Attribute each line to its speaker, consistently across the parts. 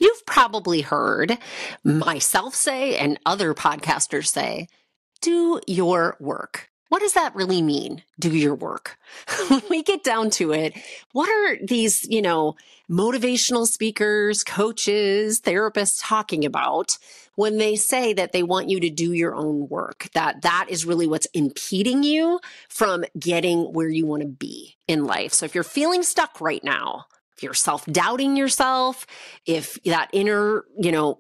Speaker 1: You've probably heard myself say and other podcasters say, do your work. What does that really mean? Do your work. When we get down to it, what are these, motivational speakers, coaches, therapists talking about when they say that they want you to do your own work? That is really what's impeding you from getting where you want to be in life. So if you're feeling stuck right now, if you're self-doubting yourself, if that inner,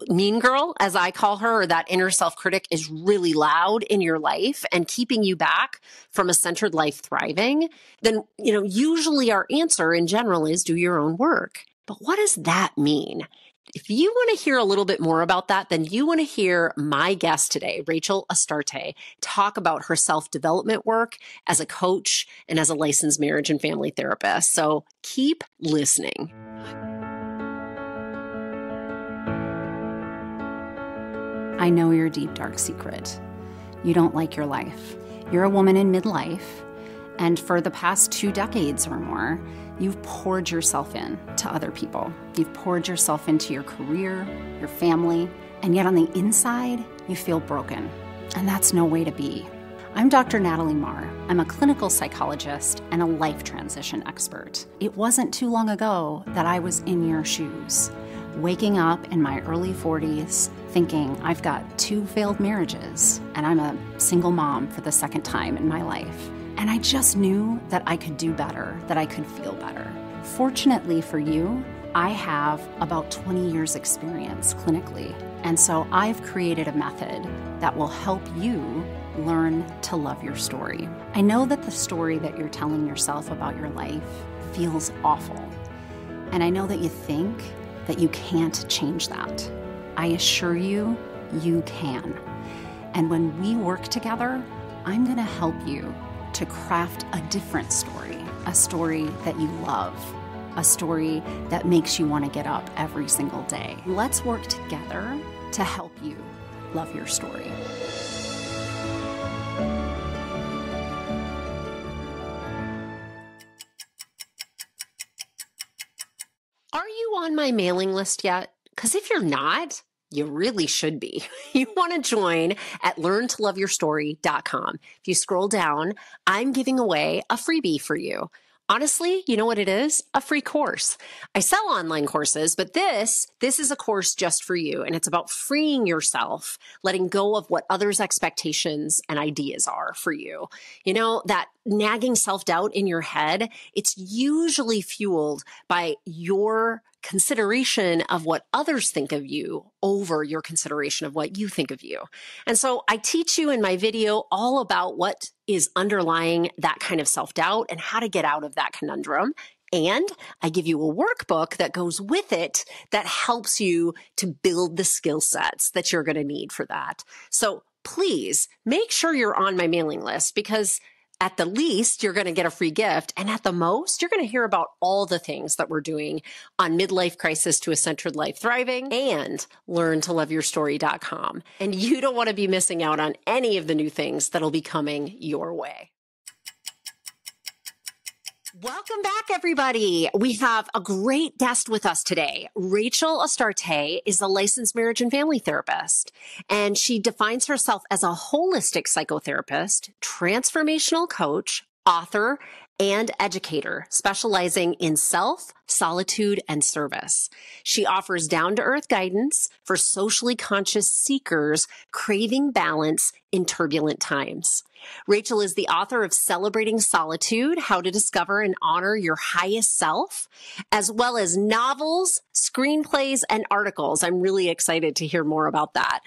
Speaker 1: mean girl, as I call her, or that inner self-critic is really loud in your life and keeping you back from a centered life thriving, then, usually our answer in general is do your own work. But what does that mean? If you want to hear a little bit more about that, then you want to hear my guest today, Rachel Astarte, talk about her self-development work as a coach and as a licensed marriage and family therapist. So keep listening.
Speaker 2: I know your deep, dark secret. You don't like your life. You're a woman in midlife, and for the past 2 decades or more, you've poured yourself in to other people. You've poured yourself into your career, your family, and yet on the inside, you feel broken. And that's no way to be. I'm Dr. Natalie Marr. I'm a clinical psychologist and a life transition expert. It wasn't too long ago that I was in your shoes, waking up in my early 40s, thinking I've got 2 failed marriages, and I'm a single mom for the second time in my life. And I just knew that I could do better, that I could feel better. Fortunately for you, I have about 20 years experience clinically. And so I've created a method that will help you learn to love your story. I know that the story that you're telling yourself about your life feels awful. And I know that you think that you can't change that. I assure you, you can. And when we work together, I'm going to help you to craft a different story, a story that you love, a story that makes you want to get up every single day. Let's work together to help you love your story.
Speaker 1: Are you on my mailing list yet? Because if you're not, you really should be. You want to join at learntoloveyourstory.com. If you scroll down, I'm giving away a freebie for you. Honestly, you know what it is? A free course. I sell online courses, but this is a course just for you. And it's about freeing yourself, letting go of what others' expectations and ideas are for you. That nagging self-doubt in your head, it's usually fueled by your consideration of what others think of you over your consideration of what you think of you. And so I teach you in my video all about what is underlying that kind of self-doubt and how to get out of that conundrum. And I give you a workbook that goes with it that helps you to build the skill sets that you're going to need for that. So please make sure you're on my mailing list, because at the least, you're going to get a free gift. And at the most, you're going to hear about all the things that we're doing on Midlife Crisis to a Centered Life Thriving and LearnToLoveYourStory.com. And you don't want to be missing out on any of the new things that'll be coming your way. Welcome back, everybody. We have a great guest with us today. Rachel Astarte is a licensed marriage and family therapist, and she defines herself as a holistic psychotherapist, transformational coach, author, and educator, specializing in self, solitude, and service. She offers down-to-earth guidance for socially conscious seekers craving balance in turbulent times. Rachel is the author of Celebrating Solitude, How to Discover and Honor Your Highest Self, as well as novels, screenplays, and articles. I'm really excited to hear more about that,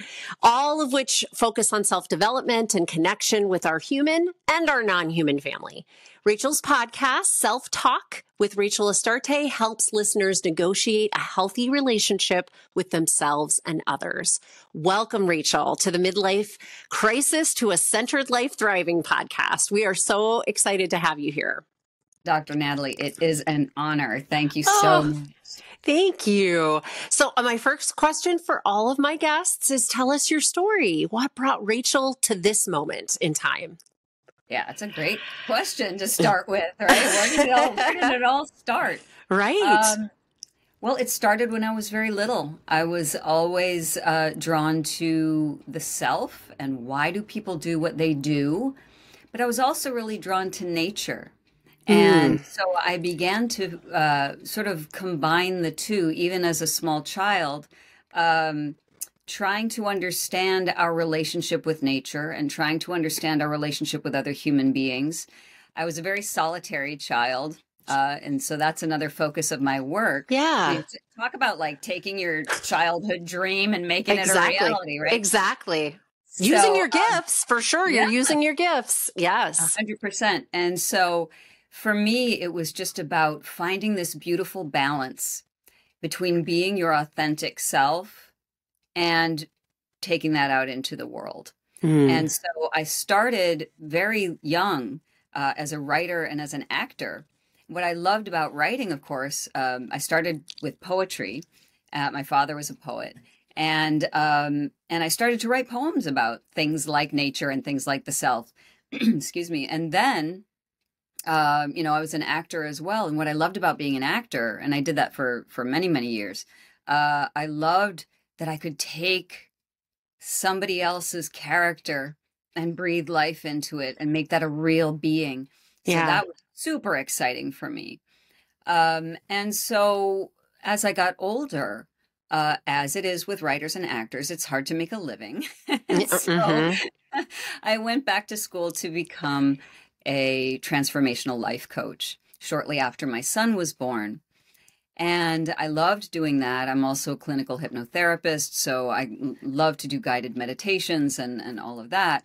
Speaker 1: all of which focus on self-development and connection with our human and our non-human family. Rachel's podcast, Self-Talk with Rachel Astarte, helps listeners negotiate a healthy relationship with themselves and others. Welcome, Rachel, to the Midlife Crisis to a Centered Life Thriving podcast. We are so excited to have you here.
Speaker 3: Dr. Natalie, it is an honor. Thank you so much.
Speaker 1: Thank you. So my first question for all of my guests is, tell us your story. What brought Rachel to this moment in time?
Speaker 3: Yeah, it's a great question to start with, right? Where did it all start?
Speaker 1: Right.
Speaker 3: Well, it started when I was very little. I was always drawn to the self and why do people do what they do. But I was also really drawn to nature. And
Speaker 1: Mm.
Speaker 3: so I began to sort of combine the two, even as a small child, um, trying to understand our relationship with nature and trying to understand our relationship with other human beings. I was a very solitary child. And so that's another focus of my work. I
Speaker 1: Yeah,
Speaker 3: mean, talk about like taking your childhood dream and making it a
Speaker 1: exactly.
Speaker 3: reality, right?
Speaker 1: Exactly. Using
Speaker 3: So,
Speaker 1: your gifts for sure. You're
Speaker 3: yeah.
Speaker 1: using your gifts. Yes.
Speaker 3: 100%. And so for me, it was just about finding this beautiful balance between being your authentic self and taking that out into the world.
Speaker 1: Mm.
Speaker 3: And so I started very young as a writer and as an actor. What I loved about writing, of course, I started with poetry. My father was a poet. And I started to write poems about things like nature and things like the self. Excuse me. And then, I was an actor as well. And what I loved about being an actor, and I did that for many, many years, I loved that I could take somebody else's character and breathe life into it and make that a real being. So
Speaker 1: Yeah.
Speaker 3: that was super exciting for me. And so as I got older, as it is with writers and actors, it's hard to make a living. And so
Speaker 1: Mm-hmm.
Speaker 3: I went back to school to become a transformational life coach shortly after my son was born. And I loved doing that. I'm also a clinical hypnotherapist, so I love to do guided meditations and all of that.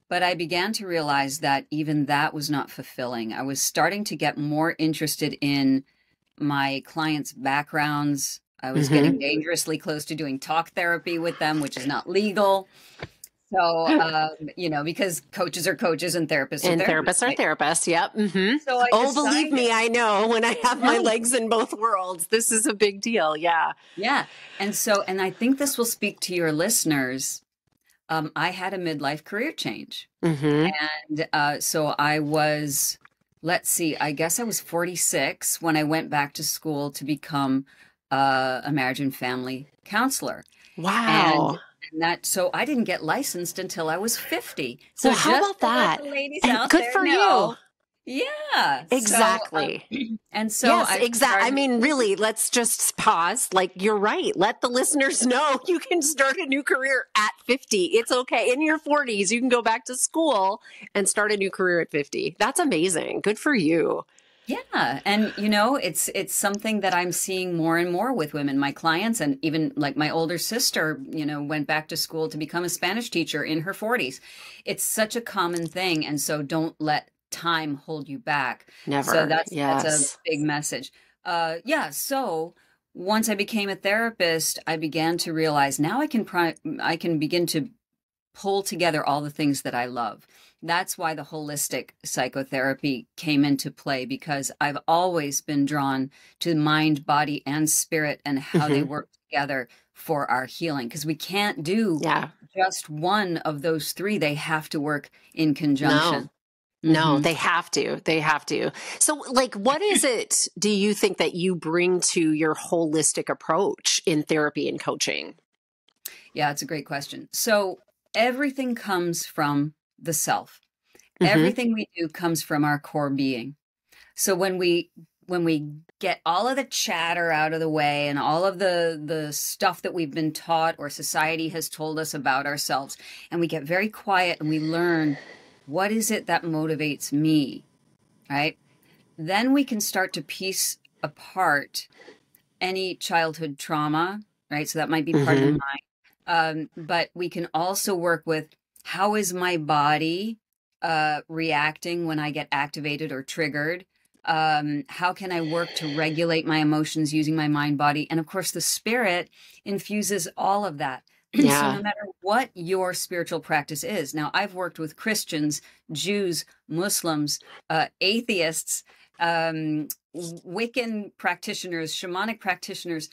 Speaker 3: But I began to realize that even that was not fulfilling. I was starting to get more interested in my clients' backgrounds. I was getting dangerously close to doing talk therapy with them, which is not legal. So, because coaches are coaches and therapists are
Speaker 1: And
Speaker 3: therapists,
Speaker 1: therapists are
Speaker 3: right?
Speaker 1: therapists. Yep.
Speaker 3: So I
Speaker 1: Oh, believe
Speaker 3: decided,
Speaker 1: me, I know when I have my
Speaker 3: no,
Speaker 1: legs in both worlds, this is a big deal. Yeah.
Speaker 3: yeah. And I think this will speak to your listeners. I had a midlife career change.
Speaker 1: Mm-hmm.
Speaker 3: And so I was, let's see, I guess I was 46 when I went back to school to become a marriage and family counselor. And
Speaker 1: Wow.
Speaker 3: so I didn't get licensed until I was 50. So
Speaker 1: Well, how
Speaker 3: just
Speaker 1: about
Speaker 3: to let
Speaker 1: that?
Speaker 3: the ladies
Speaker 1: And
Speaker 3: out
Speaker 1: good
Speaker 3: there
Speaker 1: for you.
Speaker 3: know. Yeah.
Speaker 1: Exactly.
Speaker 3: And so
Speaker 1: Yes,
Speaker 3: I
Speaker 1: exactly. I
Speaker 3: started,
Speaker 1: mean, really, let's just pause. Like, you're right. Let the listeners know you can start a new career at 50. It's okay. In your 40s, you can go back to school and start a new career at 50. That's amazing. Good for you.
Speaker 3: yeah. And it's something that I'm seeing more and more with women, my clients, and even like my older sister, went back to school to become a Spanish teacher in her 40s. It's such a common thing. And so don't let time hold you back.
Speaker 1: Never.
Speaker 3: So that's a
Speaker 1: Yes.
Speaker 3: big message. Yeah. So once I became a therapist, I began to realize now I can begin to pull together all the things that I love. That's why the holistic psychotherapy came into play, because I've always been drawn to mind, body, and spirit and how they
Speaker 1: Mm-hmm.
Speaker 3: work together for our healing. Because we can't do
Speaker 1: Yeah.
Speaker 3: just one of those three, they have to work in
Speaker 1: No.
Speaker 3: conjunction.
Speaker 1: No,
Speaker 3: Hmm.
Speaker 1: they have to. They have to. So, like, what is it do you think that you bring to your holistic approach in therapy and coaching?
Speaker 3: Yeah, it's a great question. So everything comes from the self.
Speaker 1: Mm-hmm.
Speaker 3: Everything we do comes from our core being. So when we get all of the chatter out of the way and all of the stuff that we've been taught or society has told us about ourselves, and we get very quiet and we learn what is it that motivates me, right? Then we can start to piece apart any childhood trauma, right? So that might be part of the mind. But we can also work with how is my body reacting when I get activated or triggered? How can I work to regulate my emotions using my mind, body? And of course, the spirit infuses all of that. So
Speaker 1: Yeah.
Speaker 3: no matter what your spiritual practice is, now I've worked with Christians, Jews, Muslims, atheists, Wiccan practitioners, shamanic practitioners,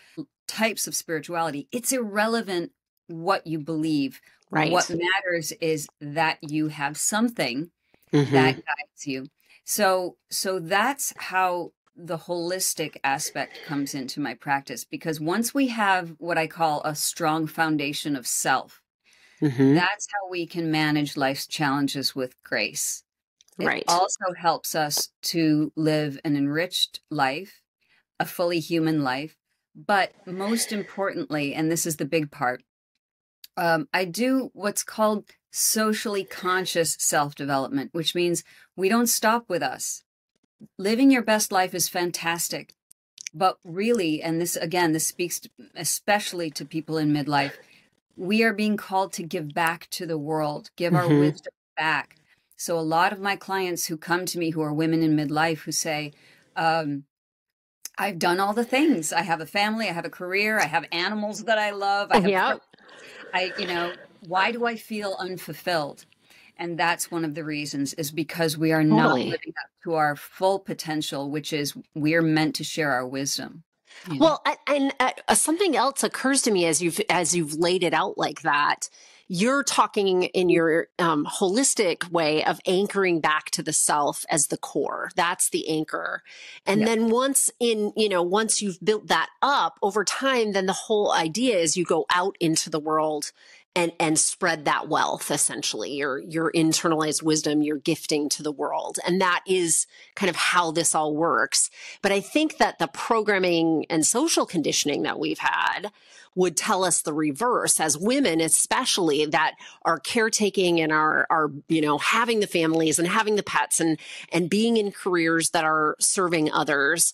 Speaker 3: types of spirituality. It's irrelevant what you believe.
Speaker 1: Right.
Speaker 3: What matters is that you have something
Speaker 1: Mm-hmm.
Speaker 3: that guides you. So that's how the holistic aspect comes into my practice, because once we have what I call a strong foundation of self, that's how we can manage life's challenges with grace.
Speaker 1: Right.
Speaker 3: It also helps us to live an enriched life, a fully human life. But most importantly, and this is the big part, I do what's called socially conscious self-development, which means we don't stop with us. Living your best life is fantastic. But really, and this, again, this speaks especially to people in midlife, we are being called to give back to the world, give our wisdom back. So a lot of my clients who come to me who are women in midlife who say, I've done all the things. I have a family, I have a career, I have animals that I love. Why do I feel unfulfilled? And that's one of the reasons, is because we are not living up to our full potential, which is we're meant to share our wisdom. You know?
Speaker 1: Well, and something else occurs to me as you've laid it out like that. You're talking in your holistic way of anchoring back to the self as the core. That's the anchor. And then once you've built that up over time, then the whole idea is you go out into the world and spread that wealth, essentially, your internalized wisdom, your gifting to the world. And that is kind of how this all works. But I think that the programming and social conditioning that we've had would tell us the reverse, as women, especially, that are caretaking and are having the families and having the pets and being in careers that are serving others,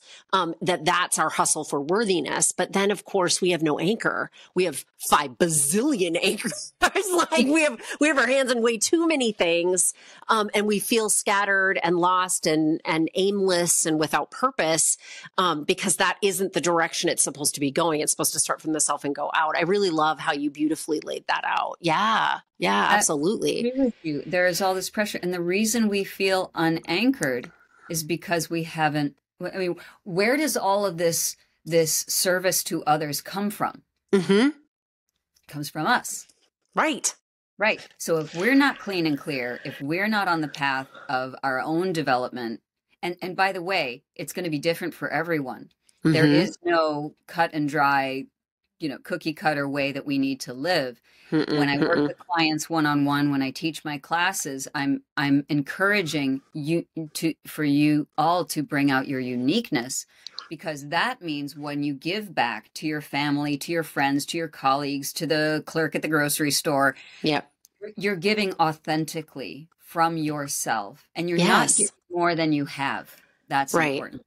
Speaker 1: that's our hustle for worthiness. But then, of course, we have no anchor. We have 5 bazillion anchors. It's like we have our hands in way too many things, and we feel scattered and lost and aimless and without purpose, because that isn't the direction it's supposed to be going. It's supposed to start from the self and go out. I really love how you beautifully laid that out. Yeah, absolutely.
Speaker 3: I agree with you. There is all this pressure, and the reason we feel unanchored is because we haven't. I mean, where does all of this service to others come from? It comes from us.
Speaker 1: Right.
Speaker 3: So if we're not clean and clear, if we're not on the path of our own development, and by the way, it's going to be different for everyone. There is no cut and dry, cookie cutter way that we need to live. When I work with clients one-on-one, when I teach my classes, I'm encouraging for you all to bring out your uniqueness, because that means when you give back to your family, to your friends, to your colleagues, to the clerk at the grocery store, you're giving authentically from yourself, and you're not giving more than you have. That's important.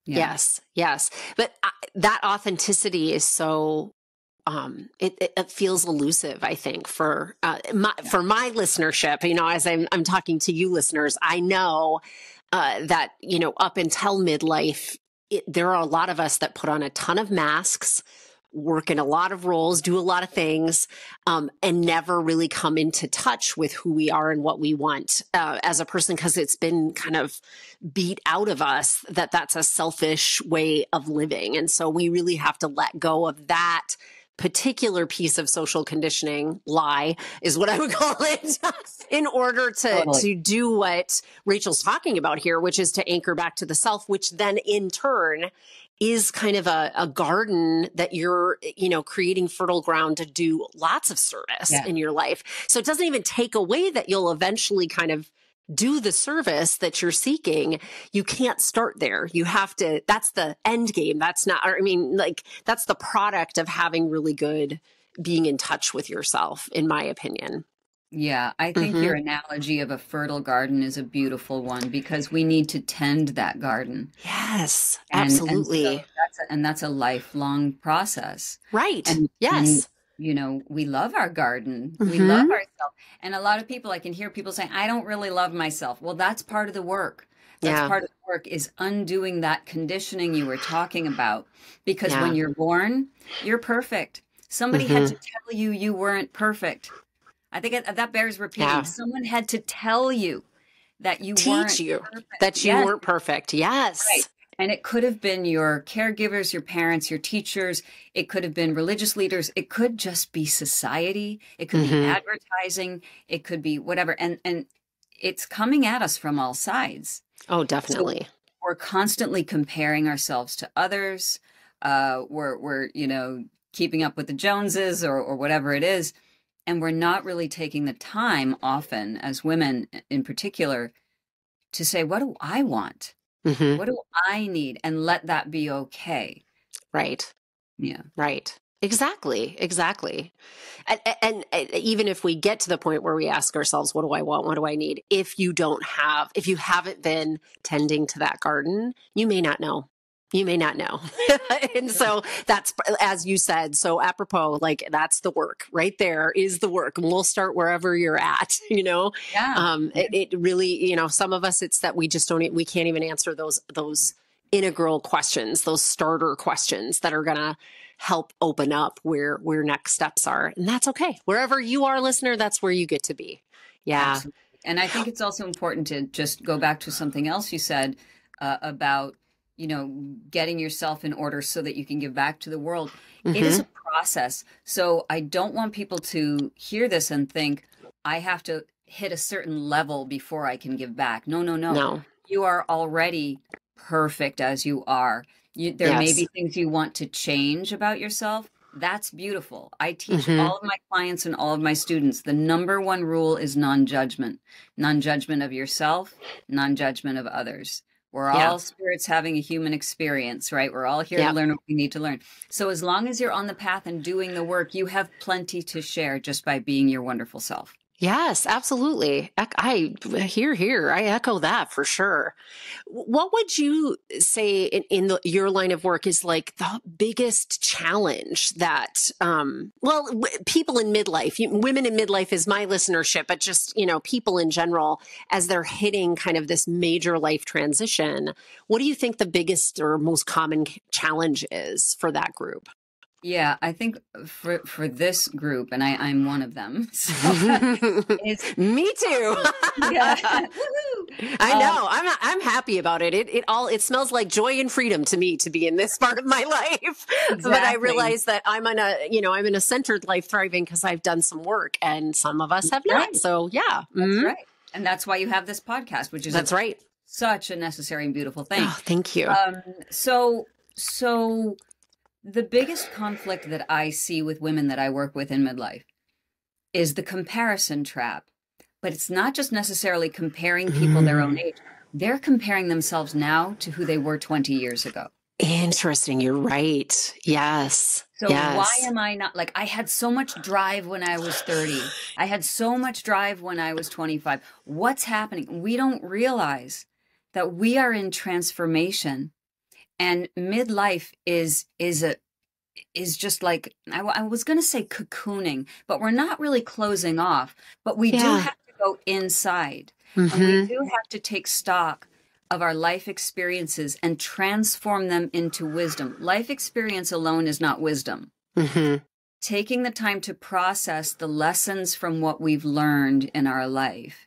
Speaker 3: Yeah.
Speaker 1: Yes. But that authenticity is so, it feels elusive, I think, for my listenership. As I'm talking to you listeners, I know that, up until midlife, there are a lot of us that put on a ton of masks, work in a lot of roles, do a lot of things, and never really come into touch with who we are and what we want as a person, because it's been kind of beat out of us that that's a selfish way of living. And so we really have to let go of that particular piece of social conditioning, lie is what I would call it, in order to do what Rachel's talking about here, which is to anchor back to the self, which then in turn is kind of a garden that you're, creating fertile ground to do lots of service in your life. So it doesn't even take away that you'll eventually kind of do the service that you're seeking. You can't start there. You have to, that's the end game. That's not, that's the product of having really good being in touch with yourself, in my opinion.
Speaker 3: Yeah, I think your analogy of a fertile garden is a beautiful one, because we need to tend that garden.
Speaker 1: Yes, absolutely.
Speaker 3: And that's a lifelong process.
Speaker 1: Right.
Speaker 3: And we love our garden. We love ourselves. And a lot of people, I can hear people saying, I don't really love myself. Well, that's part of the work. That's part of the work, is undoing that conditioning you were talking about. Because when you're born, you're perfect. Somebody had to tell you weren't perfect. I think that bears repeating. Yeah. Someone had to tell you that you weren't perfect.
Speaker 1: That you weren't perfect. Yes.
Speaker 3: Right. And it could have been your caregivers, your parents, your teachers. It could have been religious leaders. It could just be society. It could be advertising. It could be whatever. And it's coming at us from all sides.
Speaker 1: Oh, definitely.
Speaker 3: we're constantly comparing ourselves to others. We're keeping up with the Joneses or whatever it is. And we're not really taking the time often, as women in particular, to say, what do I want?
Speaker 1: Mm-hmm.
Speaker 3: What do I need? And let that be okay.
Speaker 1: Right.
Speaker 3: Yeah.
Speaker 1: Right. Exactly. And even if we get to the point where we ask ourselves, what do I want? What do I need? If you haven't been tending to that garden, you may not know. And so that's, as you said, so apropos, like that's the work right there is the work. And we'll start wherever you're at,
Speaker 3: Yeah.
Speaker 1: It really, some of us, it's that we just we can't even answer those integral questions, those starter questions that are going to help open up where next steps are. And that's okay. Wherever you are, listener, that's where you get to be. Yeah.
Speaker 3: Absolutely. And I think it's also important to just go back to something else you said about, getting yourself in order so that you can give back to the world.
Speaker 1: Mm-hmm.
Speaker 3: It is a process. So I don't want people to hear this and think, I have to hit a certain level before I can give back. No. You are already perfect as you are. There may be things you want to change about yourself. That's beautiful. I teach all of my clients and all of my students. The number one rule is non-judgment of yourself, non-judgment of others. We're all spirits having a human experience, right? We're all here to learn what we need to learn. So as long as you're on the path and doing the work, you have plenty to share just by being your wonderful self.
Speaker 1: Yes, absolutely. I hear. I echo that for sure. What would you say in your line of work is like the biggest challenge that, people in midlife, women in midlife is my listenership, but just, people in general, as they're hitting kind of this major life transition, what do you think the biggest or most common challenge is for that group?
Speaker 3: Yeah, I think for this group, and I'm one of them. So
Speaker 1: Me too.
Speaker 3: Yeah.
Speaker 1: I know. I'm happy about it. It smells like joy and freedom to me to be in this part of my life. Exactly. But I realize that I'm in a centered life thriving because I've done some work, and some of us have not. So yeah,
Speaker 3: that's right. And that's why you have this podcast, which is
Speaker 1: right.
Speaker 3: Such a necessary and beautiful thing.
Speaker 1: Oh, thank you.
Speaker 3: So the biggest conflict that I see with women that I work with in midlife is the comparison trap. But it's not just necessarily comparing people their own age. They're comparing themselves now to who they were 20 years ago.
Speaker 1: Interesting. You're right. Yes.
Speaker 3: So why am I not like, I had so much drive when I was 30. I had so much drive when I was 25. What's happening? We don't realize that we are in transformation. And midlife is just like, I was going to say cocooning, but we're not really closing off, but we do have to go inside and we do have to take stock of our life experiences and transform them into wisdom. Life experience alone is not wisdom. Taking the time to process the lessons from what we've learned in our life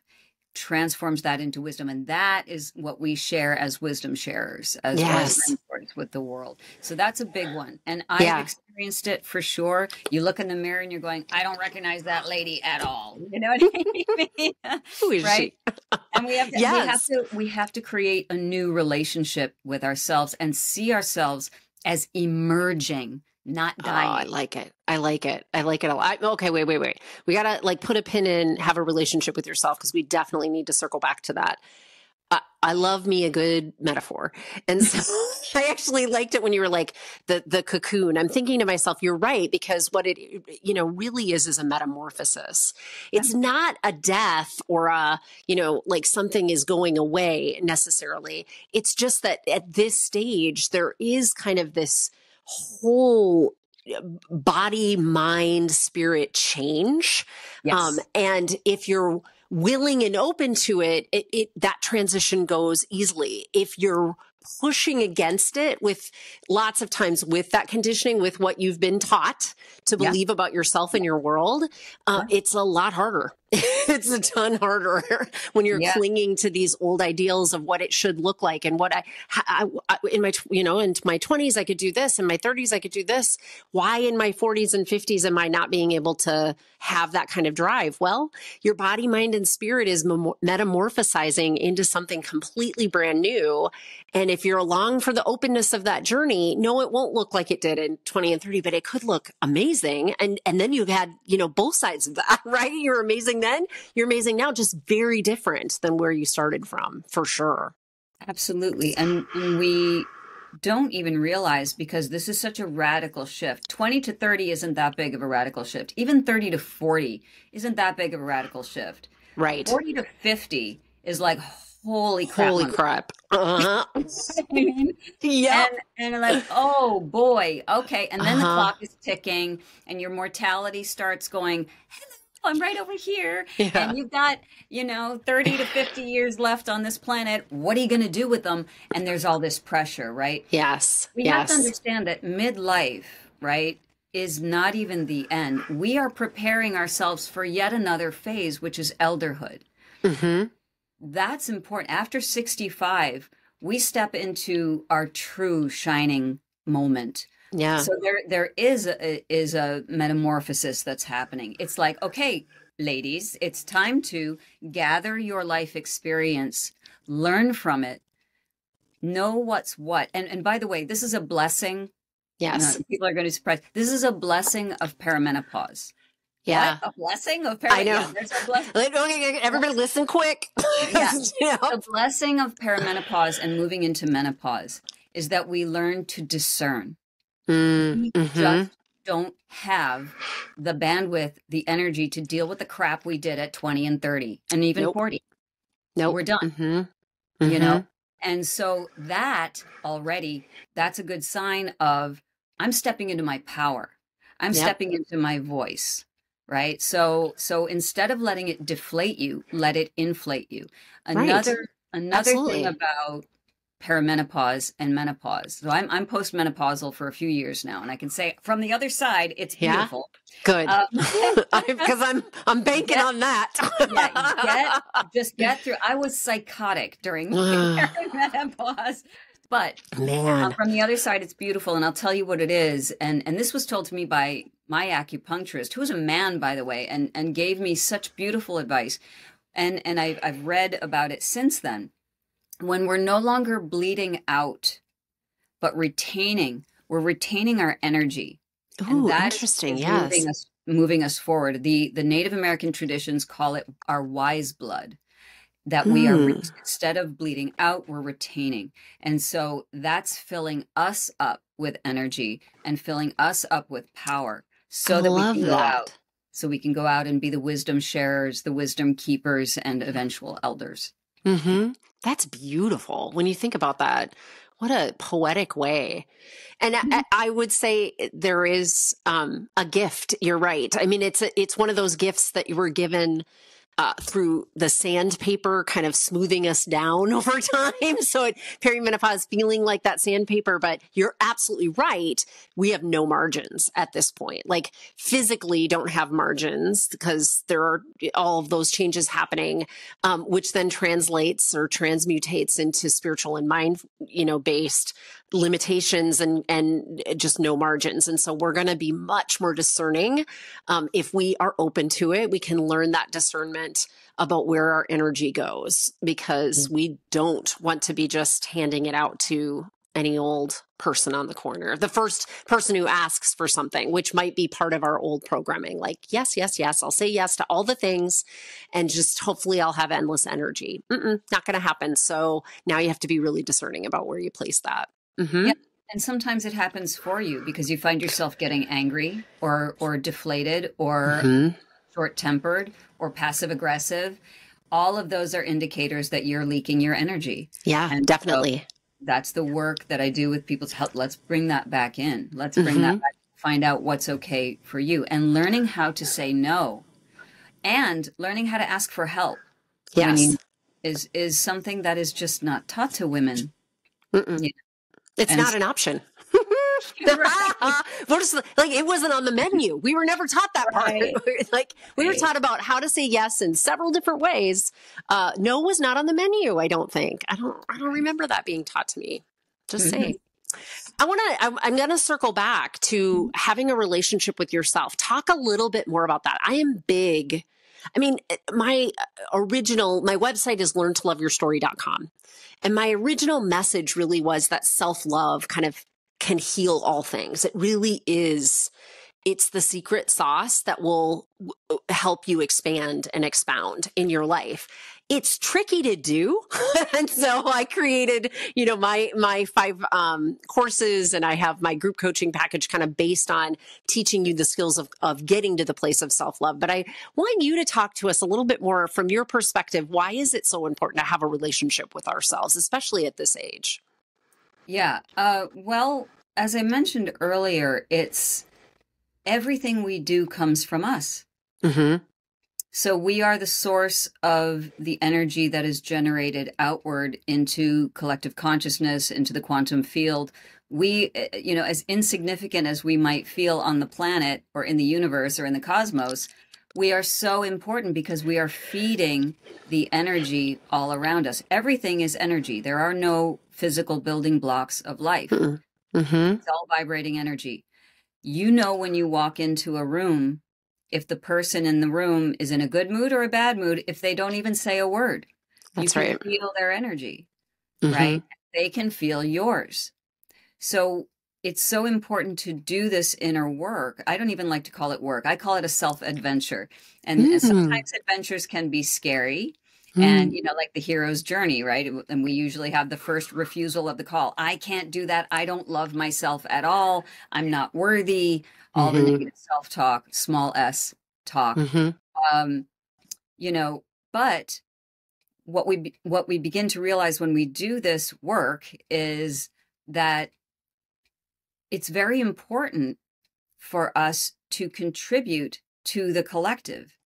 Speaker 3: transforms that into wisdom. And that is what we share as wisdom sharers, as mentors with the world. So that's a big one. And I've experienced it for sure. You look in the mirror and you're going, I don't recognize that lady at all. You know what I mean?
Speaker 1: Who is she?
Speaker 3: And we have to create a new relationship with ourselves and see ourselves as emerging, not dying.
Speaker 1: Oh, I like it. I like it a lot. Okay, wait. We got to put a pin in, have a relationship with yourself, because we definitely need to circle back to that. I love me a good metaphor. And so I actually liked it when you were like the cocoon. I'm thinking to myself, you're right, because what it, really is a metamorphosis. It's not a death or like something is going away necessarily. It's just that at this stage, there is kind of this whole body, mind, spirit change.
Speaker 3: Yes.
Speaker 1: And if you're willing and open to it, that transition goes easily. If you're pushing against it with lots of times with that conditioning, with what you've been taught to believe about yourself and your world, it's a lot harder. It's a ton harder when you're
Speaker 3: Yeah.
Speaker 1: clinging to these old ideals of what it should look like and what in my, in my 20s, I could do this. In my 30s, I could do this. Why in my 40s and 50s am I not being able to have that kind of drive? Well, your body, mind, and spirit is metamorphosizing into something completely brand new. And if you're along for the openness of that journey, no, it won't look like it did in 20 and 30, but it could look amazing. And then you've had, both sides of that, right? You're amazing then, you're amazing now, just very different than where you started from, for sure.
Speaker 3: Absolutely. And we don't even realize, because this is such a radical shift. 20 to 30 isn't that big of a radical shift. Even 30 to 40 isn't that big of a radical shift.
Speaker 1: Right.
Speaker 3: 40 to 50 is like, holy crap.
Speaker 1: Holy crap. Uh-huh.
Speaker 3: I mean,
Speaker 1: Yeah.
Speaker 3: and like, oh boy. Okay. And then the clock is ticking and your mortality starts going, hello, I'm right over here.
Speaker 1: Yeah.
Speaker 3: And you've got, 30 to 50 years left on this planet. What are you going to do with them? And there's all this pressure, right?
Speaker 1: Yes.
Speaker 3: We have to understand that midlife, right, is not even the end. We are preparing ourselves for yet another phase, which is elderhood.
Speaker 1: Mm-hmm.
Speaker 3: That's important. After 65, we step into our true shining moment.
Speaker 1: Yeah.
Speaker 3: So there is a metamorphosis that's happening. It's like, okay, ladies, it's time to gather your life experience, learn from it, know what's what. And by the way, this is a blessing.
Speaker 1: Yes.
Speaker 3: People are going to be surprised. This is a blessing of perimenopause.
Speaker 1: Yeah.
Speaker 3: What? A blessing of perimenopause?
Speaker 1: I know.
Speaker 3: Yeah, there's a blessing.
Speaker 1: Okay, everybody listen quick.
Speaker 3: Yeah. The blessing of perimenopause and moving into menopause is that we learn to discern. We just don't have the bandwidth, the energy to deal with the crap we did at 20 and 30 and even 40.
Speaker 1: No,
Speaker 3: We're done. And so that's a good sign of, I'm stepping into my power. I'm stepping into my voice. Right. So instead of letting it deflate you, let it inflate you. Another thing about perimenopause and menopause. So I'm postmenopausal for a few years now, and I can say from the other side, it's beautiful.
Speaker 1: Good. Because I'm banking on that.
Speaker 3: Just get through. I was psychotic during perimenopause. But from the other side, it's beautiful. And I'll tell you what it is. And this was told to me by my acupuncturist, who was a man, by the way, and gave me such beautiful advice. And I've read about it since then. When we're no longer bleeding out, but we're retaining our energy.
Speaker 1: Oh, interesting. Yes.
Speaker 3: Moving us forward. The Native American traditions call it our wise blood. That we are, instead of bleeding out, we're retaining. And so that's filling us up with energy and filling us up with power so that we can go out. So we can go out and be the wisdom sharers, the wisdom keepers, and eventual elders.
Speaker 1: Mm-hmm. That's beautiful. When you think about that, what a poetic way. And I would say there is a gift. You're right. I mean, it's one of those gifts that you were given through the sandpaper kind of smoothing us down over time. So perimenopause feeling like that sandpaper, but you're absolutely right. We have no margins at this point. Like physically don't have margins because there are all of those changes happening, which then translates or transmutates into spiritual and mind, based limitations and just no margins. And so we're going to be much more discerning. If we are open to it, we can learn that discernment about where our energy goes, because we don't want to be just handing it out to any old person on the corner. The first person who asks for something, which might be part of our old programming, like, yes, yes, yes, I'll say yes to all the things and just hopefully I'll have endless energy. Not going to happen. So now you have to be really discerning about where you place that. Mm-hmm.
Speaker 3: Yep. And sometimes it happens for you because you find yourself getting angry or deflated or short-tempered or passive-aggressive. All of those are indicators that you're leaking your energy.
Speaker 1: Yeah, and definitely.
Speaker 3: So that's the work that I do with people's health. Let's bring that back in. Let's bring that back. Find out what's okay for you. And learning how to say no and learning how to ask for help.
Speaker 1: Yes.
Speaker 3: Is something that is just not taught to women.
Speaker 1: It's not an option. We're just like, it wasn't on the menu. We were never taught that part. We were taught about how to say yes in several different ways. No was not on the menu. I don't think. I don't remember that being taught to me. Just saying. I'm going to circle back to having a relationship with yourself. Talk a little bit more about that. I am big. I mean, my website is learntoloveyourstory.com. And my original message really was that self-love kind of can heal all things. It really is. It's the secret sauce that will help you expand and expound in your life. It's tricky to do. And so I created, my 5 courses, and I have my group coaching package kind of based on teaching you the skills of getting to the place of self-love. But I want you to talk to us a little bit more from your perspective. Why is it so important to have a relationship with ourselves, especially at this age?
Speaker 3: Yeah. Well, as I mentioned earlier, it's everything we do comes from us.
Speaker 1: Mm-hmm.
Speaker 3: So we are the source of the energy that is generated outward into collective consciousness, into the quantum field. We, as insignificant as we might feel on the planet or in the universe or in the cosmos, we are so important because we are feeding the energy all around us. Everything is energy. There are no physical building blocks of life.
Speaker 1: Mm-hmm.
Speaker 3: It's all vibrating energy. When you walk into a room, if the person in the room is in a good mood or a bad mood, if they don't even say a word.
Speaker 1: That's
Speaker 3: you can
Speaker 1: right.
Speaker 3: feel their energy,
Speaker 1: Mm-hmm.
Speaker 3: right? They can feel yours. So it's so important to do this inner work. I don't even like to call it work. I call it a self-adventure. And sometimes adventures can be scary. And, like the hero's journey, right? And we usually have the first refusal of the call. I can't do that. I don't love myself at all. I'm not worthy. All the negative self-talk, small s talk. But what we begin to realize when we do this work is that it's very important for us to contribute to the collective.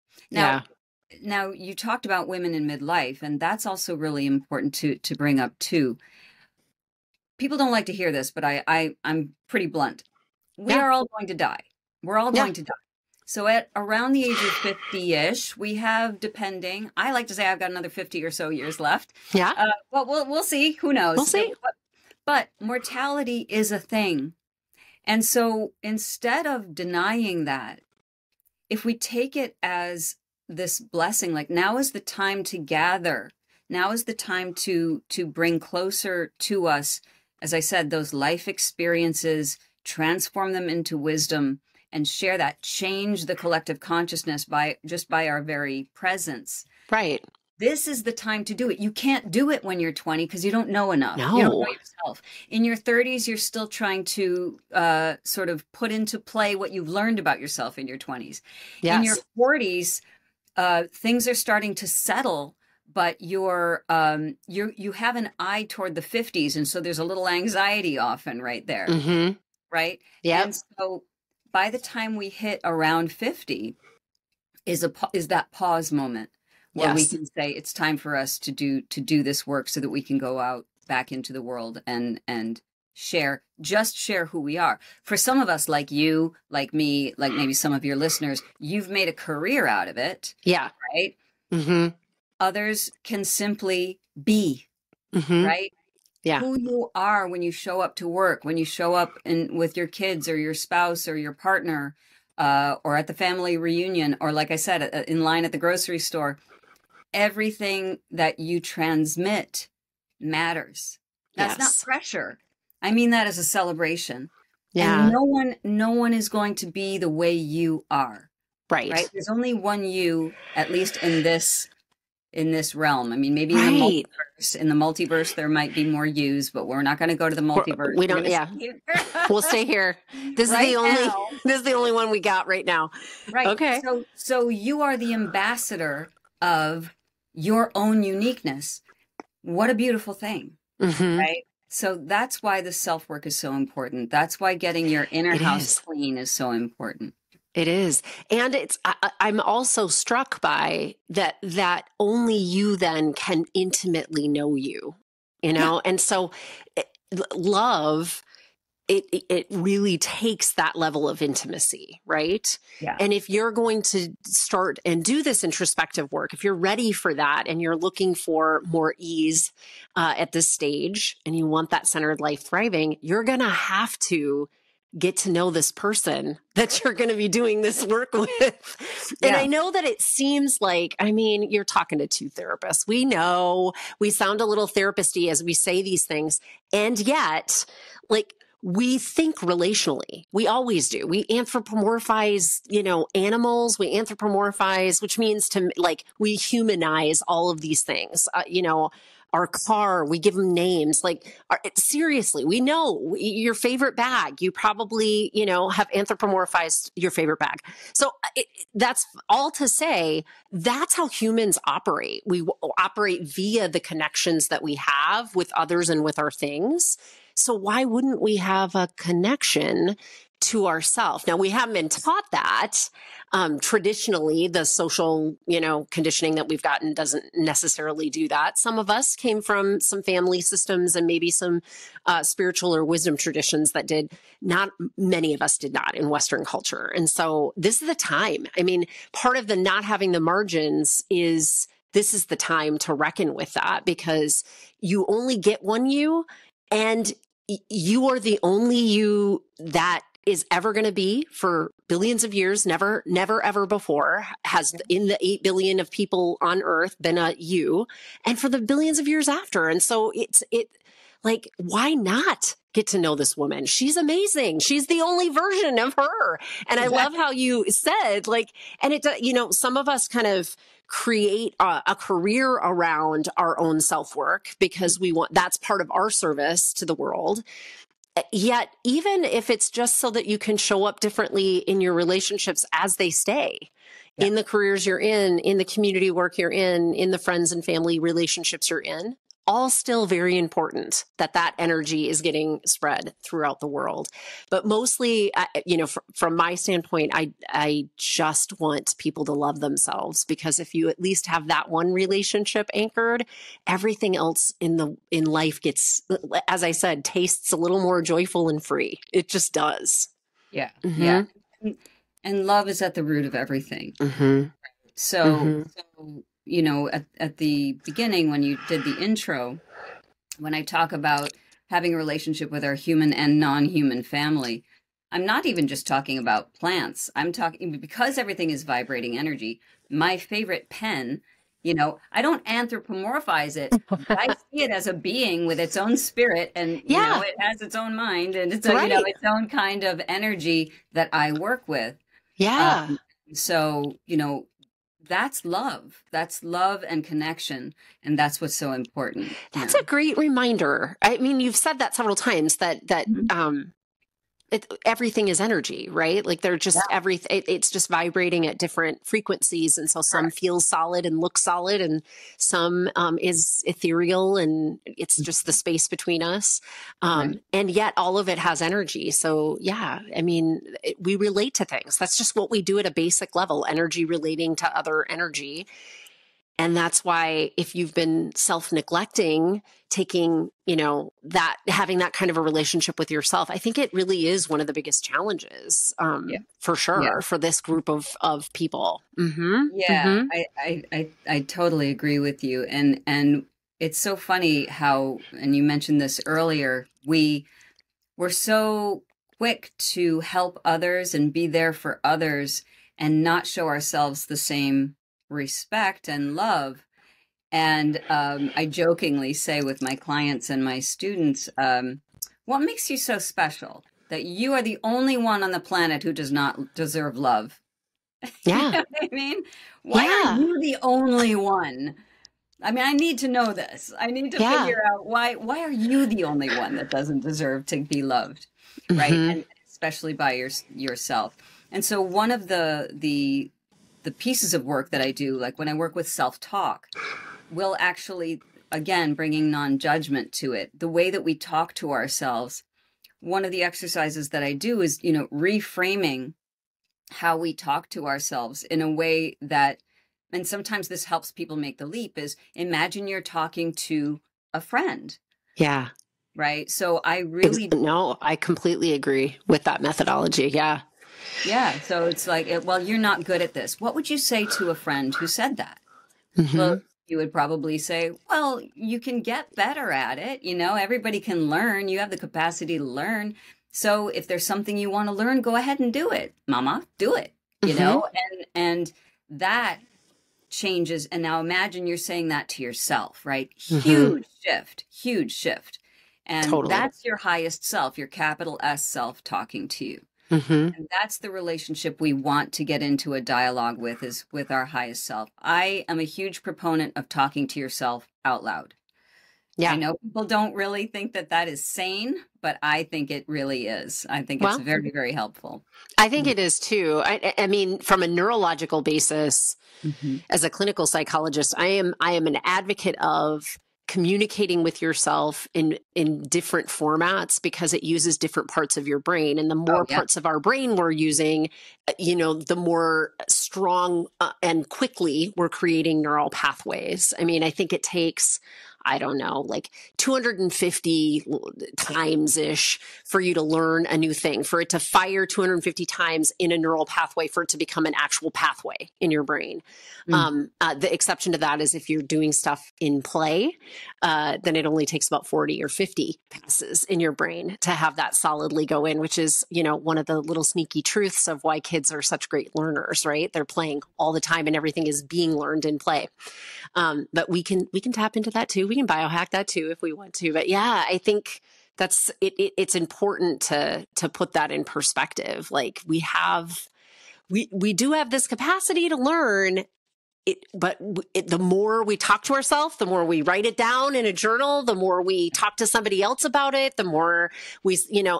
Speaker 3: Now, you talked about women in midlife, and that's also really important to bring up too. People don't like to hear this, but I'm pretty blunt. We are all going to die. We're all going to die. So at around the age of 50-ish, we have, depending, I like to say I've got another 50 or so years left.
Speaker 1: Yeah.
Speaker 3: But we'll see. Who knows?
Speaker 1: We'll see.
Speaker 3: But mortality is a thing. And so instead of denying that, if we take it as this blessing, like now is the time to gather. Now is the time to bring closer to us, as I said, those life experiences, transform them into wisdom and share that, change the collective consciousness by our very presence.
Speaker 1: Right.
Speaker 3: This is the time to do it. You can't do it when you're 20 because you don't know enough.
Speaker 1: No.
Speaker 3: You don't know yourself. In your 30s, you're still trying to sort of put into play what you've learned about yourself in your 20s.
Speaker 1: Yes.
Speaker 3: In your 40s, things are starting to settle, but you have an eye toward the 50s, and so there's a little anxiety often right there, right?
Speaker 1: Yeah.
Speaker 3: And so by the time we hit around 50, is that pause moment where we can say it's time for us to do this work so that we can go out back into the world and share who we are. For some of us, like you, like me, like maybe some of your listeners, you've made a career out of it.
Speaker 1: Yeah.
Speaker 3: Right?
Speaker 1: Mm-hmm.
Speaker 3: Others can simply be, right?
Speaker 1: Yeah.
Speaker 3: Who you are when you show up to work, when you show up with your kids or your spouse or your partner, or at the family reunion, or like I said, in line at the grocery store. Everything that you transmit matters. That's not pressure. I mean that as a celebration.
Speaker 1: Yeah.
Speaker 3: And no one is going to be the way you are.
Speaker 1: Right.
Speaker 3: There's only one you, at least in this realm. I mean, maybe in the multiverse there might be more yous, but we're not going to go to the multiverse.
Speaker 1: We don't. Yeah. We'll stay here. This is the only one we got right now.
Speaker 3: Right.
Speaker 1: Okay.
Speaker 3: So you are the ambassador of your own uniqueness. What a beautiful thing. Right? So that's why the self-work is so important. That's why getting your inner house clean is so important.
Speaker 1: It is. And I'm also struck by that only you then can intimately know you, And so love it really takes that level of intimacy, right?
Speaker 3: Yeah.
Speaker 1: And if you're going to start and do this introspective work, if you're ready for that and you're looking for more ease at this stage and you want that centered life thriving, you're going to have to get to know this person that you're going to be doing this work with. And I know that it seems like, I mean, you're talking to two therapists. We know we sound a little therapist-y as we say these things. And yet, like, we think relationally. We always do. We anthropomorphize, animals. We anthropomorphize, which means we humanize all of these things. Our car, we give them names. Seriously, we know your favorite bag. You probably, have anthropomorphized your favorite bag. So that's all to say, that's how humans operate. We operate via the connections that we have with others and with our things. So why wouldn't we have a connection to ourselves? Now, we haven't been taught that. Traditionally, the social, conditioning that we've gotten doesn't necessarily do that. Some of us came from some family systems and maybe some spiritual or wisdom traditions that did. Not many of us did not in Western culture. And so this is the time. I mean, part of the not having the margins is this is the time to reckon with that, because you only get one you, and you are the only you that is ever going to be for billions of years. Never, ever before has in the 8 billion of people on earth been a you, and for the billions of years after. And so why not get to know this woman? She's amazing. She's the only version of her. And I love how you said, some of us kind of create a career around our own self-work because that's part of our service to the world. Yet, even if it's just so that you can show up differently in your relationships as they stay, in the careers you're in the community work you're in the friends and family relationships you're in, all still very important that energy is getting spread throughout the world. But mostly, from my standpoint, I just want people to love themselves, because if you at least have that one relationship anchored, everything else in life gets, as I said, tastes a little more joyful and free. It just does.
Speaker 3: Yeah. Mm-hmm. Yeah. And love is at the root of everything. Mm-hmm. So at the beginning, when you did the intro, when I talk about having a relationship with our human and non-human family, I'm not even just talking about plants. I'm talking, because everything is vibrating energy. My favorite pen, I don't anthropomorphize it. I see it as a being with its own spirit, and it has its own mind, and it's its own kind of energy that I work with.
Speaker 1: Yeah.
Speaker 3: That's love. That's love and connection. And that's what's so important.
Speaker 1: That's a great reminder. I mean, you've said that several times that everything is energy, right? Like they're just everything. It's just vibrating at different frequencies. And so some feel solid and look solid, and some is ethereal, and it's just the space between us. And yet all of it has energy. So we relate to things. That's just what we do at a basic level, energy relating to other energy. And that's why if you've been self-neglecting, taking, having that kind of a relationship with yourself, I think it really is one of the biggest challenges, for sure, for this group of people. Mm-hmm.
Speaker 3: Yeah,
Speaker 1: mm-hmm.
Speaker 3: I totally agree with you. And it's so funny how, and you mentioned this earlier, we're so quick to help others and be there for others and not show ourselves the same respect and love. And I jokingly say with my clients and my students, what makes you so special that you are the only one on the planet who does not deserve love?
Speaker 1: Yeah.
Speaker 3: You know what I mean? Why are you the only one? I mean, I need to know this. I need to figure out why are you the only one that doesn't deserve to be loved, right? Mm-hmm. And especially by yourself. And so one of the pieces of work that I do, like when I work with self-talk, will actually, again, bringing non-judgment to it. The way that we talk to ourselves, one of the exercises that I do is, reframing how we talk to ourselves in a way that, and sometimes this helps people make the leap, is imagine you're talking to a friend.
Speaker 1: Yeah.
Speaker 3: right? So I really,
Speaker 1: No, I completely agree with that methodology. Yeah.
Speaker 3: yeah. So it's like, well, you're not good at this. What would you say to a friend who said that? Well,
Speaker 1: Hmm.
Speaker 3: you would probably say, well, you can get better at it. You know, everybody can learn. You have the capacity to learn. So if there's something you want to learn, go ahead and do it, mama, do it, you
Speaker 1: Hmm.
Speaker 3: know, and that changes. And now imagine you're saying that to yourself, right?
Speaker 1: Hmm.
Speaker 3: Huge shift, huge shift. And
Speaker 1: Totally.
Speaker 3: that's your highest self, your capital S self talking to you.
Speaker 1: Hmm.
Speaker 3: And that's the relationship we want to get into a dialogue with, is with our highest self. I am a huge proponent of talking to yourself out loud. I
Speaker 1: Yeah.
Speaker 3: know people don't really think that that is sane, but I think it really is. I think it's
Speaker 1: Well,
Speaker 3: very, very helpful.
Speaker 1: I think it is too. I mean, from a neurological basis,
Speaker 3: Mm-hmm.
Speaker 1: as a clinical psychologist, I am an advocate of communicating with yourself in different formats because it uses different parts of your brain, and the
Speaker 3: Oh,
Speaker 1: more
Speaker 3: yeah.
Speaker 1: parts of our brain we're using, the more strong and quickly we're creating neural pathways. I mean, I think it takes, I don't know, like 250 times ish for you to learn a new thing, for it to fire 250 times in a neural pathway, for it to become an actual pathway in your brain.
Speaker 3: Mm.
Speaker 1: The exception to that is if you're doing stuff in play, then it only takes about 40 or 50 passes in your brain to have that solidly go in, which is, one of the little sneaky truths of why kids are such great learners, right? They're playing all the time and everything is being learned in play. But we can tap into that too. We can biohack that too if we want to. But yeah, I think that's it. It's important to put that in perspective. Like we do have this capacity to learn. But the more we talk to ourselves, the more we write it down in a journal, the more we talk to somebody else about it, the more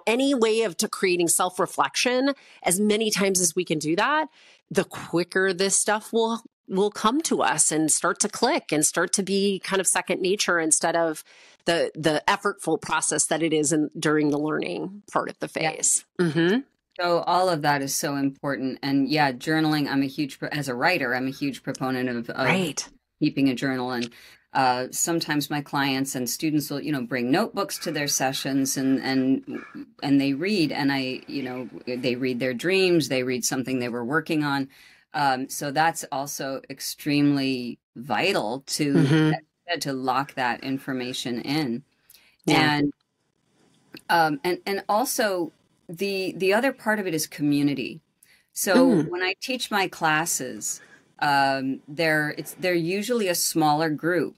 Speaker 1: any way of creating self-reflection, as many times as we can do that, the quicker this stuff will come to us and start to click and start to be kind of second nature instead of the effortful process that it is during the learning part of the
Speaker 3: Yeah.
Speaker 1: phase. Mm-hmm.
Speaker 3: So all of that is so important. And yeah, journaling, as a writer, I'm a huge proponent of
Speaker 1: Right.
Speaker 3: keeping a journal. And sometimes my clients and students will, bring notebooks to their sessions and they read, and they read their dreams, they read something they were working on. So that's also extremely vital
Speaker 1: Mm-hmm.
Speaker 3: to lock that information in.
Speaker 1: Yeah.
Speaker 3: And also the other part of it is community. So when I teach my classes, they're usually a smaller group,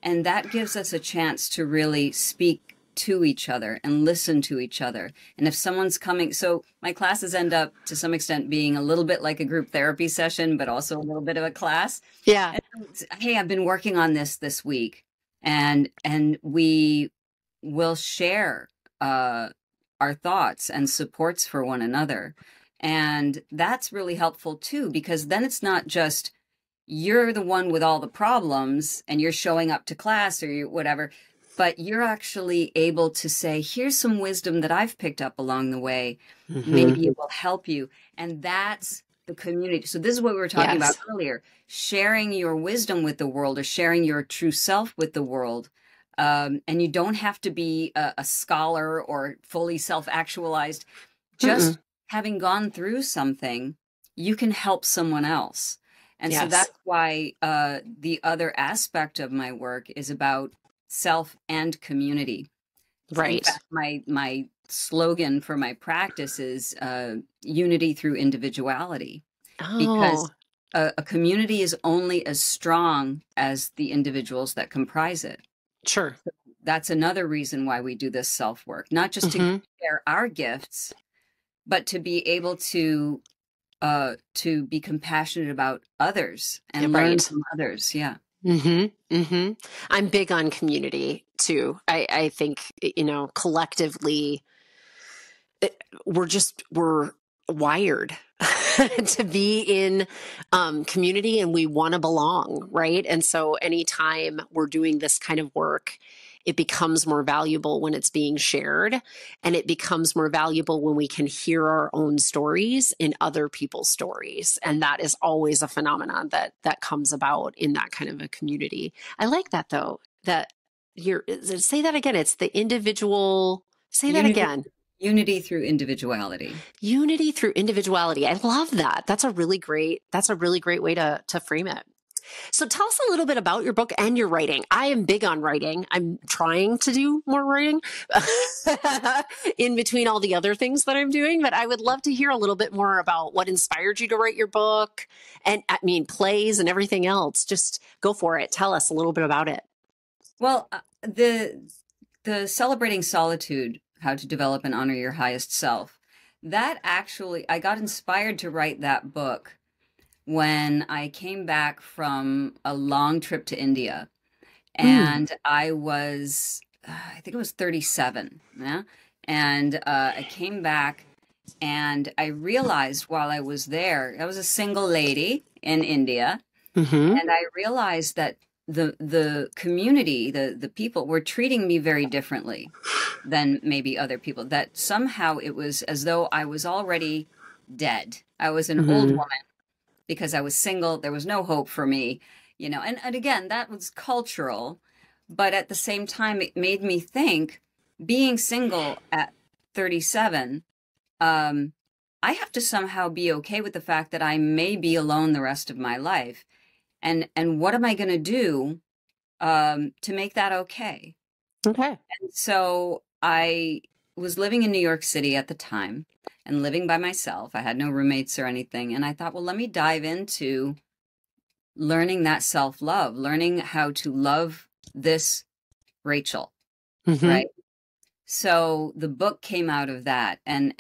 Speaker 3: and that gives us a chance to really speak to each other and listen to each other. And if someone's coming, so my classes end up to some extent being a little bit like a group therapy session, but also a little bit of a class.
Speaker 1: Yeah.
Speaker 3: And, hey, I've been working on this week, and we will share our thoughts and supports for one another. And that's really helpful too, because then it's not just you're the one with all the problems and you're showing up to class or whatever, but you're actually able to say, here's some wisdom that I've picked up along the way.
Speaker 1: Mm-hmm.
Speaker 3: Maybe it will help you. And that's the community. So this is what we were talking about earlier, sharing your wisdom with the world, or sharing your true self with the world. And you don't have to be a scholar or fully self-actualized. Just having gone through something, you can help someone else. And so that's why the other aspect of my work is about self and community.
Speaker 1: Right.
Speaker 3: In fact, my slogan for my practice is unity through individuality. Because a community is only as strong as the individuals that comprise it.
Speaker 1: Sure.
Speaker 3: That's another reason why we do this self-work, not just to share our gifts, but to be able to be compassionate about others and learn from others. Yeah.
Speaker 1: I'm big on community too. I think, collectively we're wired to be in community, and we want to belong, right? And so anytime we're doing this kind of work, it becomes more valuable when it's being shared, and it becomes more valuable when we can hear our own stories in other people's stories. And that is always a phenomenon that comes about in that kind of a community. I like that though, that say that again. It's the individual. Say that again.
Speaker 3: Unity through individuality.
Speaker 1: Unity through individuality. I love that. That's a really great way to frame it. So tell us a little bit about your book and your writing. I am big on writing. I'm trying to do more writing in between all the other things that I'm doing, but I would love to hear a little bit more about what inspired you to write your book and plays and everything else. Just go for it. Tell us a little bit about it.
Speaker 3: Well, the Celebrating Solitude, How to Develop and Honor Your Highest Self, that actually, I got inspired to write that book when I came back from a long trip to India, and I was, I think it was 37, yeah? And I came back and I realized while I was there, I was a single lady in India, and I realized that the community, the people were treating me very differently than maybe other people, that somehow it was as though I was already dead. I was an old woman. Because I was single, there was no hope for me, and again, that was cultural, but at the same time, it made me think, being single at 37, I have to somehow be okay with the fact that I may be alone the rest of my life. And what am I going to do to make that okay?
Speaker 1: Okay.
Speaker 3: And so I was living in New York City at the time and living by myself. I had no roommates or anything. And I thought, well, let me dive into learning that self-love, learning how to love this Rachel, right? So the book came out of that. And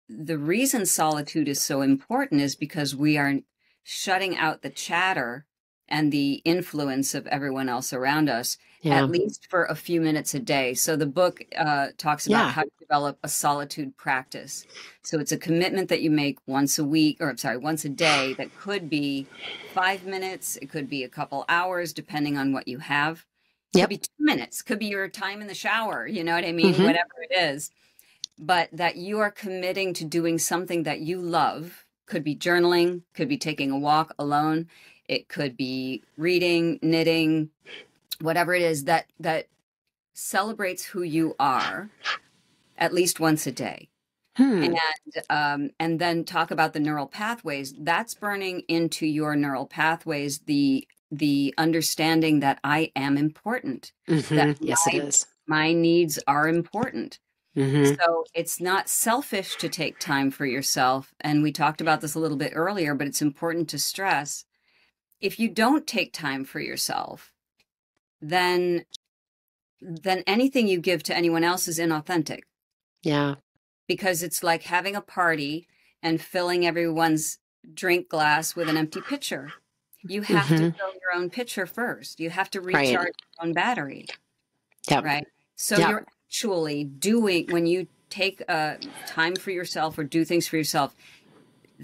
Speaker 3: the reason solitude is so important is because we are shutting out the chatter and the influence of everyone else around us, at least for a few minutes a day. So the book talks about how to develop a solitude practice. So it's a commitment that you make once a day, that could be 5 minutes. It could be a couple hours, depending on what you have. It could be 2 minutes, could be your time in the shower, you know what I mean? Whatever it is. But that you are committing to doing something that you love. Could be journaling, could be taking a walk alone. It could be reading, knitting, whatever it is that celebrates who you are at least once a day. And then talk about the neural pathways. That's burning into your neural pathways the understanding that I am important. That
Speaker 1: yes, it is.
Speaker 3: My needs are important. So it's not selfish to take time for yourself. And we talked about this a little bit earlier, but it's important to stress. If you don't take time for yourself, then anything you give to anyone else is inauthentic.
Speaker 1: Yeah.
Speaker 3: Because it's like having a party and filling everyone's drink glass with an empty pitcher. You have to fill your own pitcher first. You have to recharge your own battery. Right? So you're actually doing, when you take time for yourself or do things for yourself,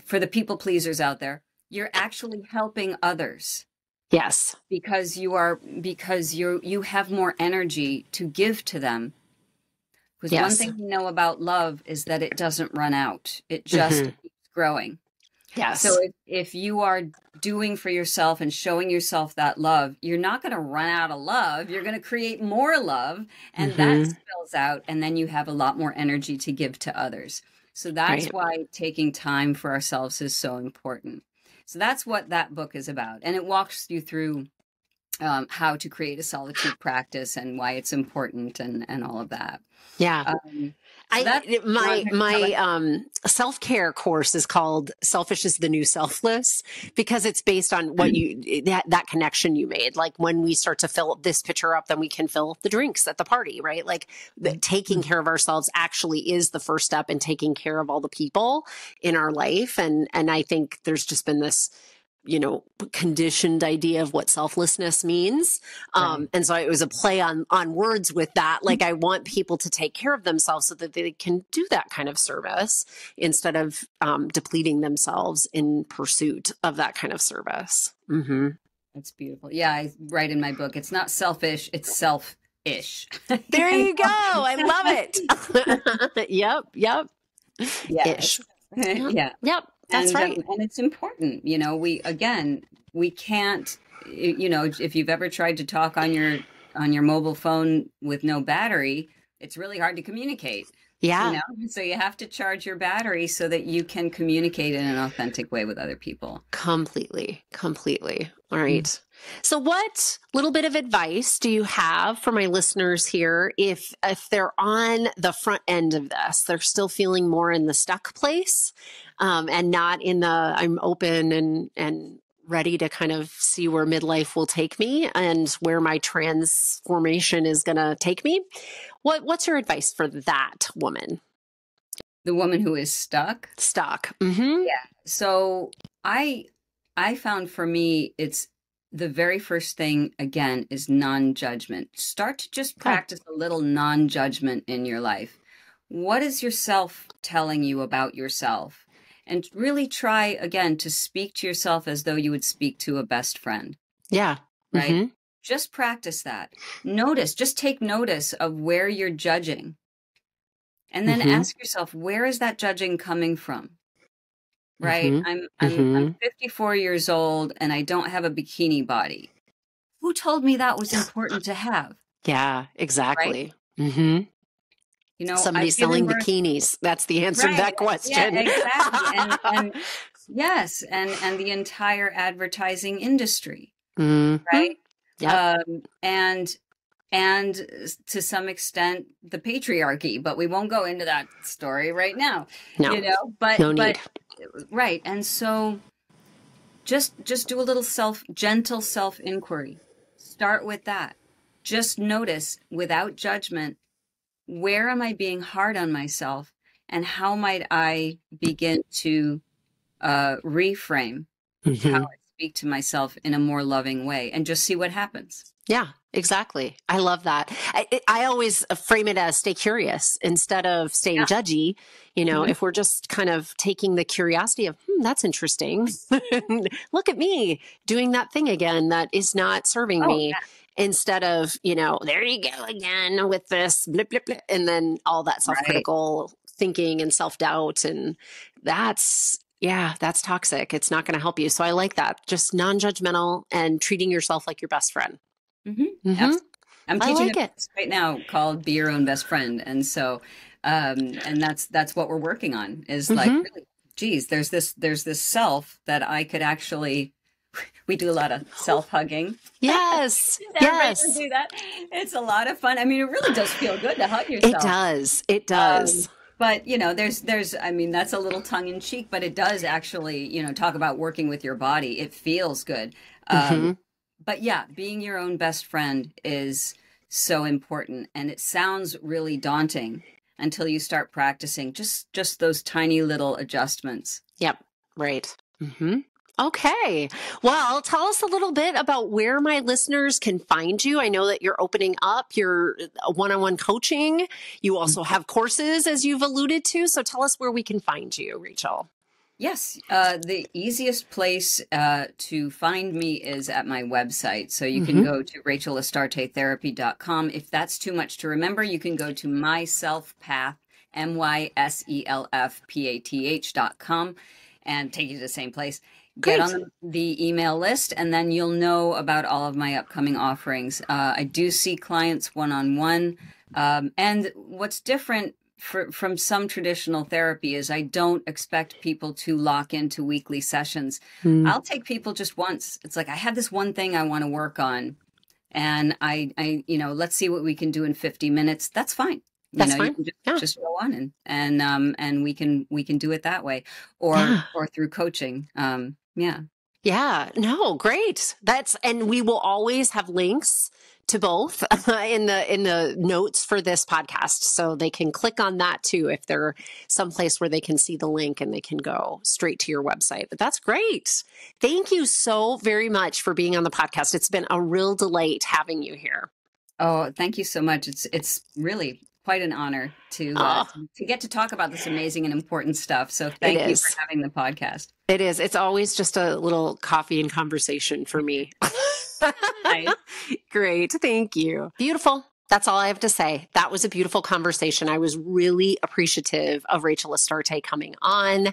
Speaker 3: for the people pleasers out there, you're actually helping others.
Speaker 1: Yes.
Speaker 3: Because you have more energy to give to them. Because one thing we know about love is that it doesn't run out. It just keeps growing.
Speaker 1: Yes.
Speaker 3: So if you are doing for yourself and showing yourself that love, you're not going to run out of love. You're going to create more love, and that spills out, and then you have a lot more energy to give to others. So that's why taking time for ourselves is so important. So that's what that book is about. And it walks you through how to create a solitude practice and why it's important and all of that.
Speaker 1: Yeah. My self-care course is called Selfish is the New Selfless, because it's based on what that connection you made. Like, when we start to fill this pitcher up, then we can fill the drinks at the party, right? Like, taking care of ourselves actually is the first step in taking care of all the people in our life. And I think there's just been this, conditioned idea of what selflessness means. And so it was a play on words with that. Like, I want people to take care of themselves so that they can do that kind of service instead of depleting themselves in pursuit of that kind of service.
Speaker 3: That's beautiful. Yeah, I write in my book, it's not selfish, it's self-ish.
Speaker 1: There you go. I love it. Yep.
Speaker 3: Ish.
Speaker 1: Yep. That's right.
Speaker 3: And it's important. We can't, if you've ever tried to talk on your on your mobile phone with no battery, it's really hard to communicate.
Speaker 1: Yeah.
Speaker 3: You know? So you have to charge your battery so that you can communicate in an authentic way with other people.
Speaker 1: Completely. All right. So what little bit of advice do you have for my listeners here if they're on the front end of this, they're still feeling more in the stuck place, and not in the I'm open and ready to kind of see where midlife will take me and where my transformation is going to take me? What's your advice for that woman?
Speaker 3: The woman who is stuck?
Speaker 1: Stuck. Mm-hmm.
Speaker 3: Yeah. So I found for me, it's the very first thing, again, is non-judgment. Start to just practice a little non-judgment in your life. What is yourself telling you about yourself? And really try, again, to speak to yourself as though you would speak to a best friend.
Speaker 1: Yeah.
Speaker 3: Right?
Speaker 1: Mm-hmm.
Speaker 3: Just practice that. Just take notice of where you're judging. And then ask yourself, where is that judging coming from? Right? I'm 54 years old and I don't have a bikini body. Who told me that was important to have?
Speaker 1: Yeah, exactly.
Speaker 3: Right?
Speaker 1: Mm-hmm.
Speaker 3: You know,
Speaker 1: somebody's selling bikinis. That's the answer to that question.
Speaker 3: Yeah, exactly. and yes, and the entire advertising industry, right?
Speaker 1: Yeah.
Speaker 3: And to some extent the patriarchy, but we won't go into that story right now.
Speaker 1: No,
Speaker 3: you know, but
Speaker 1: no need.
Speaker 3: Right. And so just do a little gentle self-inquiry. Start with that. Just notice without judgment, where am I being hard on myself, and how might I begin to reframe how I speak to myself in a more loving way, and just see what happens.
Speaker 1: Yeah, exactly. I love that. I always frame it as stay curious instead of staying judgy. You know, if we're just kind of taking the curiosity of, that's interesting. Look at me doing that thing again that is not serving me. Yeah. Instead of, there you go again with this blip, blip, blip, and then all that self-critical thinking and self-doubt. And that's toxic. It's not going to help you. So I like that. Just non-judgmental and treating yourself like your best friend. I'm teaching right now called Be Your Own Best Friend. And so, and that's what we're working on is like, really, geez, there's this self that I could actually, we do a lot of self-hugging. Yes. Yes.
Speaker 3: Do that. It's a lot of fun. I mean, it really does feel good to hug yourself.
Speaker 1: It does.
Speaker 3: But, there's, I mean, that's a little tongue in cheek, but it does actually, talk about working with your body. It feels good. But yeah, being your own best friend is so important. And it sounds really daunting until you start practicing just those tiny little adjustments.
Speaker 1: Yep. Right. Okay. Well, tell us a little bit about where my listeners can find you. I know that you're opening up your one-on-one coaching. You also have courses, as you've alluded to. So tell us where we can find you, Rachel.
Speaker 3: Yes. The easiest place to find me is at my website. So you can go to rachelastarethetherapy.com. If that's too much to remember, you can go to myselfpath, myselfpath.com, and take you to the same place. Get on the email list, and then you'll know about all of my upcoming offerings. I do see clients one-on-one. And what's different from some traditional therapy is I don't expect people to lock into weekly sessions. I'll take people just once. It's like, I have this one thing I want to work on, and I let's see what we can do in 50 minutes. That's fine.
Speaker 1: That's fine.
Speaker 3: You can just go on and we can do it that way, or through coaching.
Speaker 1: Yeah. No, great. And we will always have links to both in the notes for this podcast. So they can click on that too, if they're someplace where they can see the link and they can go straight to your website. But that's great. Thank you so very much for being on the podcast. It's been a real delight having you here.
Speaker 3: Oh, thank you so much. It's really quite an honor to get to talk about this amazing and important stuff. So thank you for having the podcast.
Speaker 1: It is. It's always just a little coffee and conversation for me.
Speaker 3: Nice.
Speaker 1: Great. Thank you. Beautiful. That's all I have to say. That was a beautiful conversation. I was really appreciative of Rachel Astarte coming on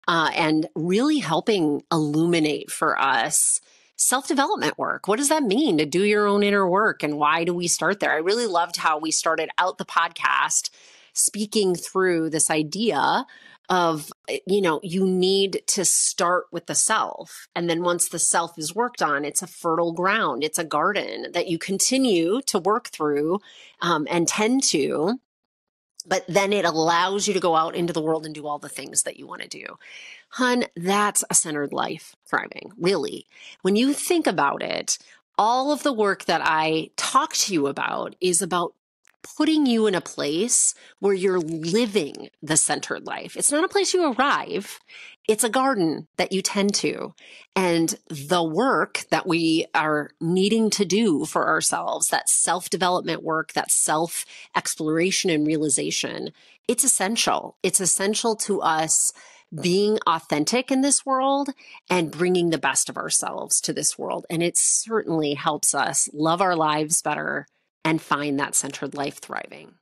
Speaker 1: and really helping illuminate for us self-development work. What does that mean to do your own inner work? And why do we start there? I really loved how we started out the podcast speaking through this idea of, you need to start with the self. And then once the self is worked on, it's a fertile ground. It's a garden that you continue to work through and tend to. But then it allows you to go out into the world and do all the things that you want to do. Hun, that's a centered life thriving, really. When you think about it, all of the work that I talk to you about is about putting you in a place where you're living the centered life. It's not a place you arrive. It's a garden that you tend to. And the work that we are needing to do for ourselves, that self-development work, that self-exploration and realization, it's essential. It's essential to us being authentic in this world and bringing the best of ourselves to this world. And it certainly helps us love our lives better and find that centered life thriving.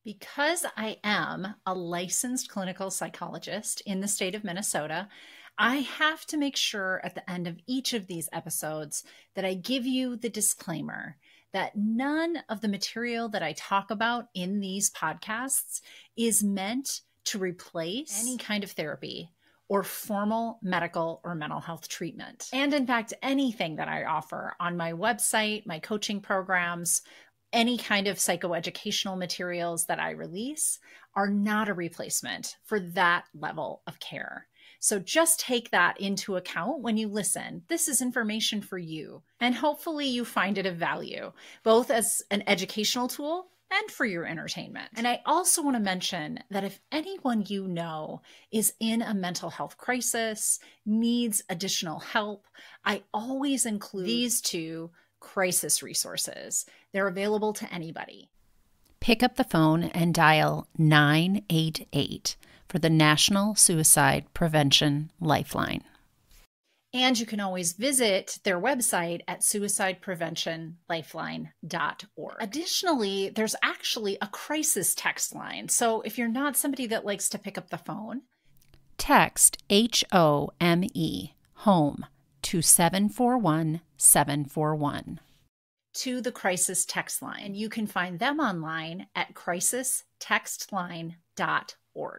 Speaker 4: Because I am a licensed clinical psychologist in the state of Minnesota, I have to make sure at the end of each of these episodes that I give you the disclaimer that none of the material that I talk about in these podcasts is meant to replace any kind of therapy or formal medical or mental health treatment. And in fact, anything that I offer on my website, my coaching programs, any kind of psychoeducational materials that I release are not a replacement for that level of care. So just take that into account when you listen. This is information for you, and hopefully you find it of value, both as an educational tool and for your entertainment. And I also want to mention that if anyone you know is in a mental health crisis, needs additional help, I always include these two crisis resources. They're available to anybody.
Speaker 5: Pick up the phone and dial 988 for the National Suicide Prevention Lifeline.
Speaker 4: And you can always visit their website at suicidepreventionlifeline.org. Additionally, there's actually a crisis text line. So if you're not somebody that likes to pick up the phone,
Speaker 5: text HOME, home, to 741-741.
Speaker 4: to the crisis text line. And you can find them online at crisistextline.org.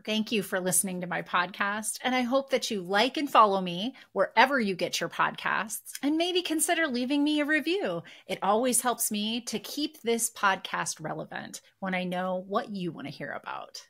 Speaker 4: Thank you for listening to my podcast. And I hope that you like and follow me wherever you get your podcasts, and maybe consider leaving me a review. It always helps me to keep this podcast relevant when I know what you want to hear about.